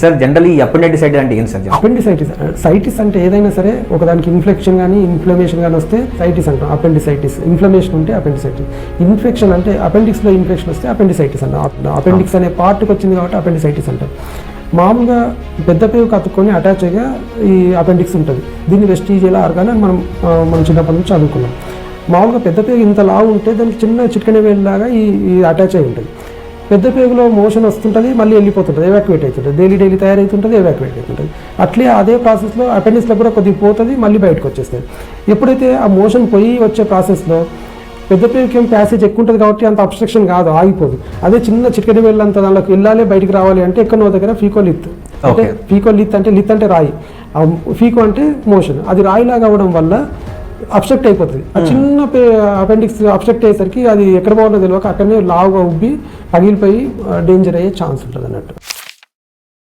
Sir generally appendicitis అంటే ఏంటి sir? Appendicitis అంటే ఏదైనా సరే ఒకదానికి ఇన్ఫెక్షన్ కానీ ఇన్ఫ్లమేషన్ కానీ వస్తే సైటిస్ అంటాం. అపెండిసైటిస్ ఇన్ఫ్లమేషన్ ఉంటే అపెండిసైటిస్, ఇన్ఫెక్షన్ అంటే అపెండిక్స్లో ఇన్ఫెక్షన్ వస్తే అపెండిసైటిస్ అంటాం. అపెండిక్స్ అనే పార్ట్కి వచ్చింది కాబట్టి అపెండిసైటిస్ అంటాం. మామూలుగా పెద్ద పేగు కత్తుకొని అటాచ్ అయ్యగా ఈ అపెండిక్స్ ఉంటుంది. దీన్ని వెస్టిజియల్ ఆర్గాన్ అని మనం చిన్నప్పటి నుంచి చదువుకున్నాం. మామూలుగా పెద్ద పేగు ఇంత లావు ఉంటే దానికి చిన్న చిటికెన వేలులాగా ఈ అటాచ్ అయి ఉంటుంది. పెద్ద పేగులో మోషన్ వస్తుంటుంది, మళ్ళీ వెళ్ళిపోతుంటుంది, ఎవాక్యువేట్ అవుతుంటుంది, డైలీ తయారవుతుంటుంది, ఎవాక్యువేట్ అవుతుంటుంది. అట్లే అదే ప్రాసెస్లో అపెండిక్స్లో కూడా కొద్దిగా పోతుంది, మళ్ళీ బయటకు వచ్చేస్తుంది. ఎప్పుడైతే ఆ మోషన్ పోయి వచ్చే ప్రాసెస్లో పెద్ద పేగుకి ఏం ప్యాసేజ్ ఎక్కువ ఉంటుంది కాబట్టి అంత అబ్స్ట్రక్షన్ కాదు, ఆగిపోదు. అదే చిన్న చిటికెన వేళ్ళంత దానిలోకి వెళ్ళాలి, బయటికి రావాలి అంటే ఎక్కడో దగ్గర ఫీకోలిత్ అంటే ఫీకోలిత్ అంటే లిత్ అంటే రాయి, ఫీకో అంటే మోషన్, అది రాయిలాగా అవ్వడం వల్ల అబ్స్ట్రక్ట్ అయిపోతుంది. ఆ చిన్న అపెండిక్స్ అబ్స్ట్రక్ట్ అయ్యేసరికి అది ఎక్కడ పోవాలో తెలియక అక్కడనే లావుగా ఉబ్బి పగిలిపోయి డేంజర్ అయ్యే ఛాన్స్ ఉంటుంది అన్నట్టు.